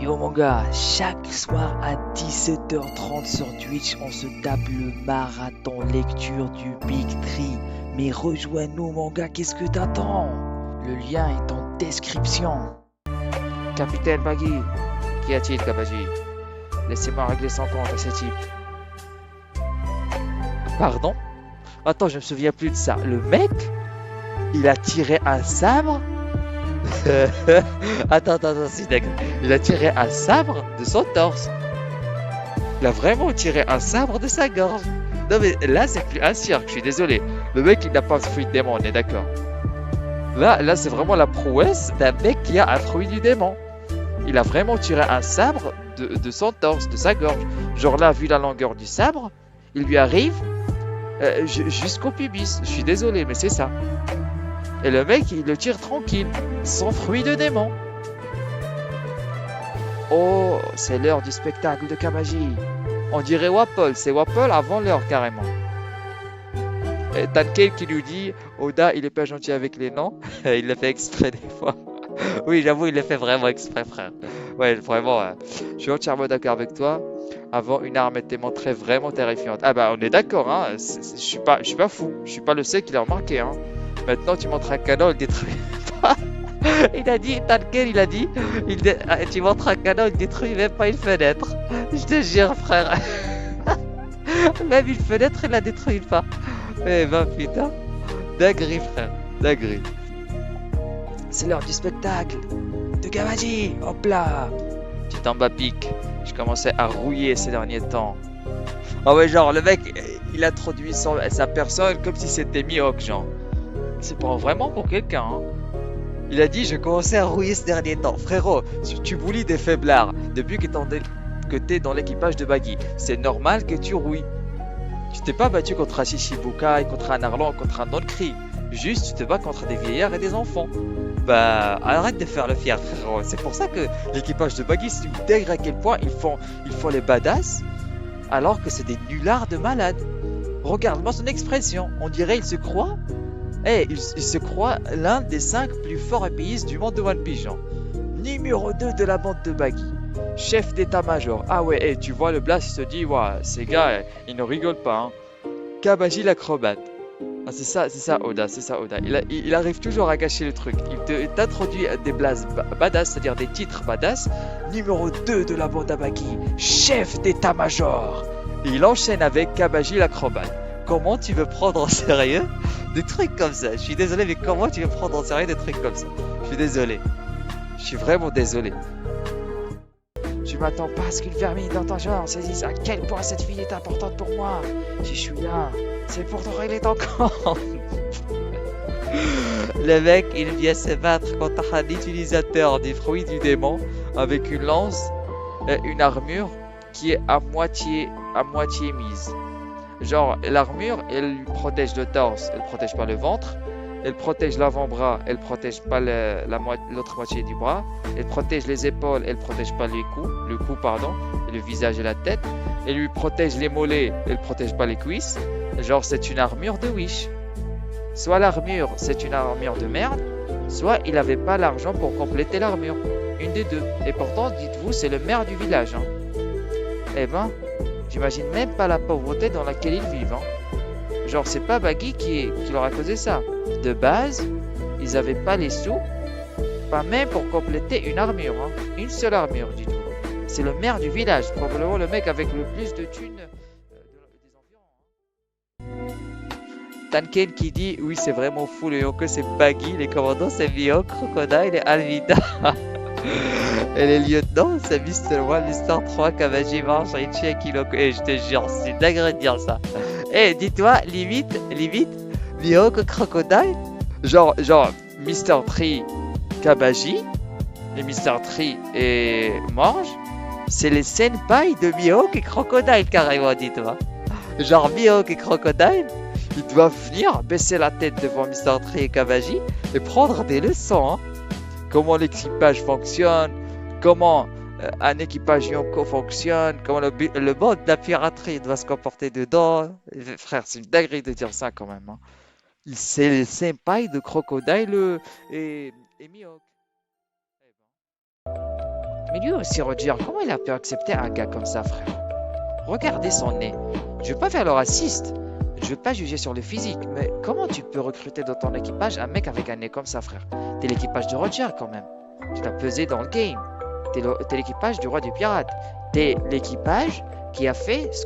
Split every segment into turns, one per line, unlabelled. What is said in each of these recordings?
Yo mon gars, chaque soir à 17h30 sur Twitch, on se tape le marathon lecture du Big Tree. Mais rejoins-nous mon gars, qu'est-ce que t'attends? Le lien est en description.
Capitaine Baggy, qu'y a-t-il, Kabaji? Laissez-moi régler son compte à ce type.
Pardon? Attends, je me souviens plus de ça. Le mec, il a tiré un sabre. Attends, c'est dingue. Il a tiré un sabre de son torse. Il a vraiment tiré un sabre de sa gorge. Non mais là c'est plus un cirque, je suis désolé. Le mec il n'a pas de fruit de démon, on est d'accord. Là c'est vraiment la prouesse d'un mec qui a un fruit du démon. Il a vraiment tiré un sabre de son torse, de sa gorge. Genre là, vu la longueur du sabre, il lui arrive jusqu'au pubis. Je suis désolé mais c'est ça. Et le mec il le tire tranquille, sans fruit de démon. Oh, c'est l'heure du spectacle de Kamaji. On dirait Wapol, c'est Wapol avant l'heure carrément. Et Tankel qui nous dit Oda il est pas gentil avec les noms, il le fait exprès des fois. Oui, j'avoue, il le fait vraiment exprès, frère. Ouais, vraiment, je suis entièrement d'accord avec toi. Avant, une arme était montrée vraiment terrifiante. Ah bah, on est d'accord, hein. Je suis pas fou. Je suis pas le seul qui l'a remarqué, hein. Maintenant, tu montres un canon, il détruit pas. Il a dit, Tankel, il a dit, tu montres un canon, il détruit même pas une fenêtre. Je te jure, frère. Même une fenêtre, il la détruit pas. Eh ben, putain. Dinguerie, frère. Dinguerie. C'est l'heure du spectacle de Kamaji. Hop là. Tu tombes à pic. Je commençais à rouiller ces derniers temps. Ah ouais, genre, le mec, il introduit sa personne comme si c'était Mihawk, genre. C'est pas vraiment pour quelqu'un, hein. Il a dit, je commençais à rouiller ces derniers temps. Frérot, tu boulis des faiblards depuis que t'es dans l'équipage de Baggy. C'est normal que tu rouilles. Tu t'es pas battu contre un Shishibukai, contre un Arlong, contre un Donkri. Juste, tu te bats contre des vieillards et des enfants. Bah, arrête de faire le fier, frérot. C'est pour ça que l'équipage de Baggy, c'est une dingue à quel point ils font les badass, alors que c'est des nullards de malades. Regarde-moi son expression. On dirait il se croit. Il se croit l'un des 5 plus forts épéistes du monde de One Piece, genre. Numéro 2 de la bande de Baggy. Chef d'état-major. Ah ouais, tu vois le blast, il se dit, ouais, ces gars, ils ne rigolent pas, hein. Kabaji l'acrobate. Ah, c'est ça, Oda, c'est ça, Oda. Il arrive toujours à gâcher le truc. Il t'introduit des blasts badass, c'est-à-dire des titres badass. Numéro 2 de la bande à Baggy, chef d'état-major. Et il enchaîne avec Kabaji l'acrobate. Comment tu veux prendre en sérieux des trucs comme ça? Je suis désolé, mais comment tu veux prendre en sérieux des trucs comme ça? Je suis désolé. Je suis vraiment désolé. Je m'attends pas à ce qu'une vermine dans ton genre saisisse à quel point cette fille est importante pour moi. Si je suis là, c'est pour te régler ton compte. Le mec, il vient se battre contre un utilisateur des fruits du démon avec une lance et une armure qui est à moitié mise. Genre, l'armure, elle lui protège le torse, elle protège pas le ventre. Elle protège l'avant-bras, elle protège pas l'autre moitié du bras. Elle protège les épaules, elle protège pas le cou pardon, et le visage et la tête. Elle lui protège les mollets, elle protège pas les cuisses. Genre c'est une armure de Wish. Soit l'armure c'est une armure de merde, soit il avait pas l'argent pour compléter l'armure. Une des deux. Et pourtant, dites-vous, c'est le maire du village, hein. Eh ben, j'imagine même pas la pauvreté dans laquelle ils vivent, hein. Genre c'est pas Baggy qui leur a causé ça. De base, ils avaient pas les sous, pas même pour compléter une armure, hein. Une seule armure, dites-vous. C'est le maire du village, probablement le mec avec le plus de thunes des environs, hein. Tanken qui dit, oui c'est vraiment fou, le Yonko c'est Baggy, les commandants c'est Mihawk, Crocodile et Alvida. Et les lieutenants c'est Mr. 1, Mr. 3, Kamaji, March, Richie et Kiloko. Et je te jure, c'est dingue de dire ça. Dis-toi, limite, Mihawk, Crocodile, genre, Mr. Tree, Kabaji, et Mr. Tree et Morge, c'est les senpai de Mihawk et Crocodile, carrément, dis-toi. Genre, Mihawk et Crocodile, ils doivent venir baisser la tête devant Mr. Tree et Kabaji et prendre des leçons, hein. Comment l'équipage fonctionne, comment un équipage Yonko fonctionne, comment le monde de la piraterie doit se comporter dedans. Frère, c'est une dinguerie de dire ça quand même, hein. C'est les senpai de Crocodile et Mihawk.
Mais lui aussi, Roger, comment il a pu accepter un gars comme ça, frère? Regardez son nez. Je veux pas faire le raciste. Je veux pas juger sur le physique. Mais comment tu peux recruter dans ton équipage un mec avec un nez comme ça, frère? T'es l'équipage de Roger quand même. Tu t'as pesé dans le game. T'es l'équipage du roi des pirates. T'es l'équipage qui a fait ce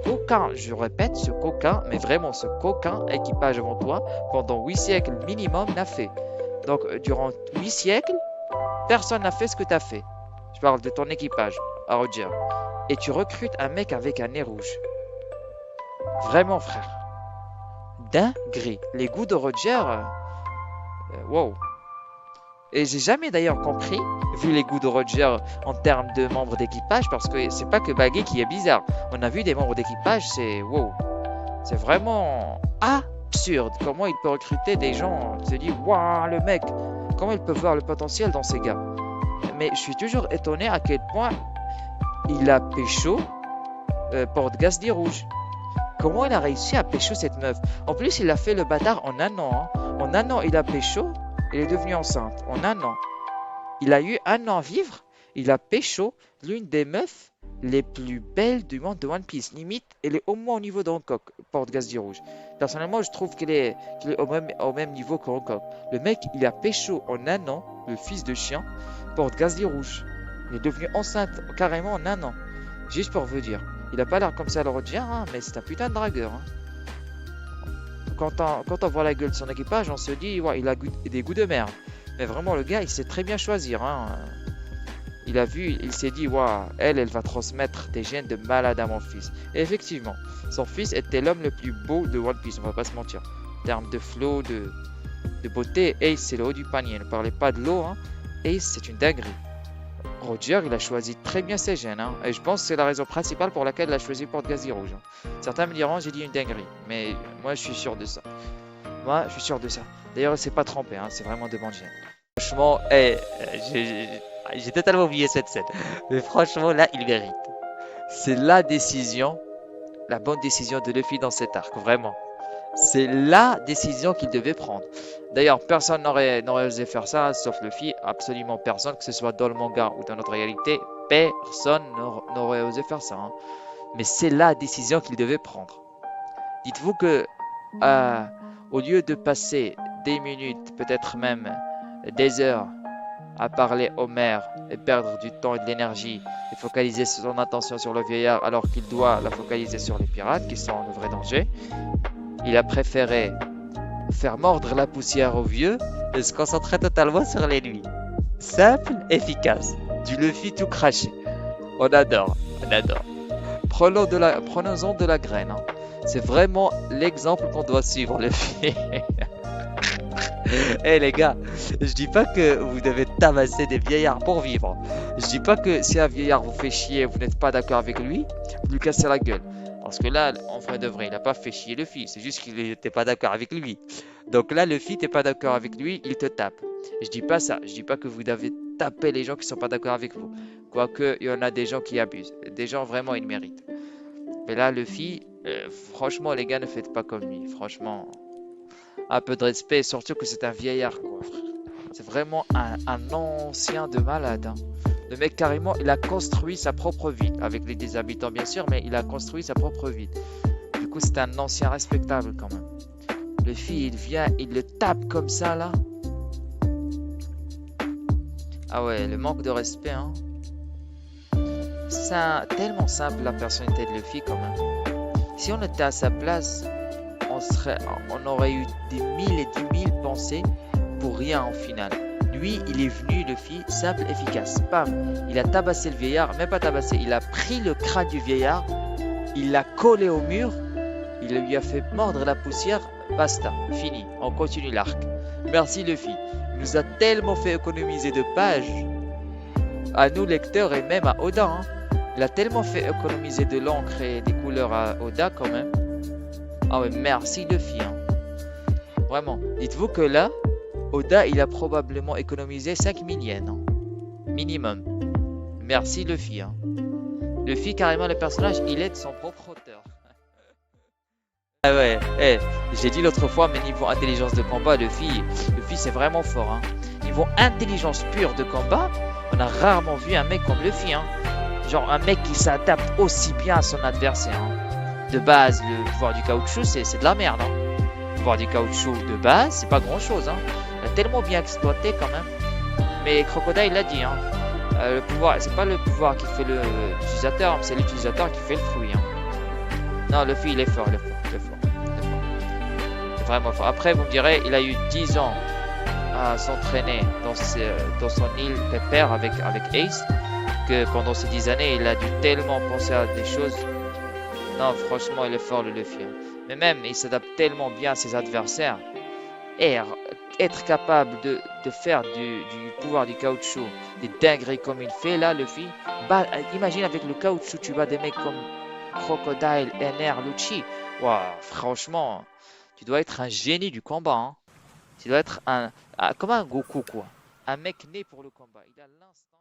qu'aucun, je répète, ce qu'aucun, mais vraiment ce qu'aucun équipage avant toi, pendant 8 siècles minimum, n'a fait. Donc, durant 8 siècles, personne n'a fait ce que tu as fait. Je parle de ton équipage, à Roger. Et tu recrutes un mec avec un nez rouge. Vraiment, frère. Dinguerie. Les goûts de Roger, wow. Et j'ai jamais d'ailleurs compris, vu les goûts de Roger en termes de membres d'équipage, parce que c'est pas que Baggy qui est bizarre. On a vu des membres d'équipage, c'est wow. C'est vraiment absurde. Comment il peut recruter des gens? Tu te dis, waouh, le mec, comment il peut voir le potentiel dans ces gars? Mais je suis toujours étonné à quel point il a pécho Porte-Gasly rouge. Comment il a réussi à pécho cette meuf? En plus, il a fait le bâtard en un an. Hein. En un an, il a pécho. Elle est devenue enceinte en un an. Il a eu un an à vivre. Il a pécho l'une des meufs les plus belles du monde de One Piece. Limite, elle est au moins au niveau de Hancock, Porte-Gasly rouge. Personnellement, je trouve qu'elle est au même niveau que Hancock. Le mec, il a pécho en un an, le fils de chien, Porte-Gasly rouge. Il est devenu enceinte carrément en un an. Juste pour vous dire. Il a pas l'air comme ça le Roger, hein, mais c'est un putain de dragueur. Hein. Quand on voit la gueule de son équipage, on se dit, ouais, il a des goûts de merde. Mais vraiment, le gars, il sait très bien choisir. Hein. Il a vu, il s'est dit, ouais, elle va transmettre des gènes de malade à mon fils. Et effectivement, son fils était l'homme le plus beau de One Piece, on va pas se mentir. En termes de flow, de beauté, Ace, c'est le haut du panier. Ne parlez pas de l'eau, hein. Ace, c'est une dinguerie. Roger, il a choisi très bien ses gènes, hein, et je pense que c'est la raison principale pour laquelle il a choisi Porte-Gasly rouge. Hein. Certains me diront, j'ai dit une dinguerie, mais moi je suis sûr de ça. Moi, je suis sûr de ça. D'ailleurs, il s'est pas trompé, hein, c'est vraiment de bons gènes.
Franchement, j'ai totalement oublié cette scène. Mais franchement, là, il mérite. C'est la décision, la bonne décision de Luffy dans cet arc, vraiment. C'est la décision qu'il devait prendre. D'ailleurs, personne n'aurait osé faire ça, sauf Luffy. Absolument personne, que ce soit dans le manga ou dans notre réalité, personne n'aurait osé faire ça. Hein. Mais c'est la décision qu'il devait prendre. Dites-vous que, au lieu de passer des minutes, peut-être même des heures, à parler au maire et perdre du temps et de l'énergie et focaliser son attention sur le vieillard alors qu'il doit la focaliser sur les pirates qui sont le vrai danger, il a préféré faire mordre la poussière au vieux et se concentrer totalement sur les nuits. Simple, efficace. Du Luffy tout craché. On adore, on adore. Prenons-en de la graine. Hein. C'est vraiment l'exemple qu'on doit suivre, Luffy. Eh les gars, je dis pas que vous devez tabasser des vieillards pour vivre. Je dis pas que si un vieillard vous fait chier et vous n'êtes pas d'accord avec lui, vous lui cassez la gueule. Parce que là, en vrai de vrai, il n'a pas fait chier Luffy, c'est juste qu'il n'était pas d'accord avec lui. Donc là, Luffy, t'es pas d'accord avec lui, il te tape. Je dis pas ça, je dis pas que vous devez taper les gens qui sont pas d'accord avec vous. Quoique, il y en a des gens qui abusent. Des gens, vraiment, ils méritent. Mais là, Luffy, franchement, les gars, ne faites pas comme lui. Franchement, un peu de respect, surtout que c'est un vieillard, quoi. C'est vraiment un ancien de malade, hein. Le mec, carrément, il a construit sa propre ville. Avec les des habitants, bien sûr, mais il a construit sa propre ville. Du coup, c'est un ancien respectable, quand même. Le fille, il vient, il le tape comme ça, là. Ah ouais, le manque de respect, hein. C'est tellement simple, la personnalité de Luffy, quand même. Si on était à sa place, on aurait eu des mille et des mille pensées pour rien, en final. Lui, il est venu, Luffy, simple, efficace. Bam, il a tabassé le vieillard, même pas tabassé, il a pris le crâne du vieillard, il l'a collé au mur, il lui a fait mordre la poussière, basta, fini, on continue l'arc. Merci Luffy, il nous a tellement fait économiser de pages, à nous lecteurs et même à Oda. Hein. Il a tellement fait économiser de l'encre et des couleurs à Oda quand même. Ah ouais, merci Luffy. Hein. Vraiment, dites-vous que là, Oda, il a probablement économisé 5000 yens. Hein. Minimum. Merci Luffy. Hein. Luffy, carrément, le personnage, il est de son propre auteur. Ah ouais, j'ai dit l'autre fois, mais niveau intelligence de combat, Luffy c'est vraiment fort. Hein. Niveau intelligence pure de combat,
On a rarement vu un mec comme Luffy, hein. Genre un mec qui s'adapte aussi bien à son adversaire, hein. De base, le pouvoir du caoutchouc, c'est de la merde, hein. Le pouvoir du caoutchouc de base, c'est pas grand chose, hein. Il a tellement bien exploité quand même. Mais Crocodile l'a dit, hein. Le pouvoir, c'est pas le pouvoir qui fait l'utilisateur, c'est l'utilisateur qui fait le fruit, hein. Non, Luffy, il est fort, il est fort, il est fort, il est fort. Il est vraiment fort. Après, vous me direz, il a eu 10 ans à s'entraîner dans son île Pepper avec Ace, que pendant ces 10 années, il a dû tellement penser à des choses. Non, franchement, il est fort, le Luffy, hein. Mais même, il s'adapte tellement bien à ses adversaires. Et être capable de faire du pouvoir du caoutchouc des dingueries comme il fait là, Luffy. Bah, imagine avec le caoutchouc, tu bats des mecs comme Crocodile, NR, Lucci. Waouh, franchement, tu dois être un génie du combat, hein. Tu dois être comme un Goku, quoi. Un mec né pour le combat. Il a l'instinct.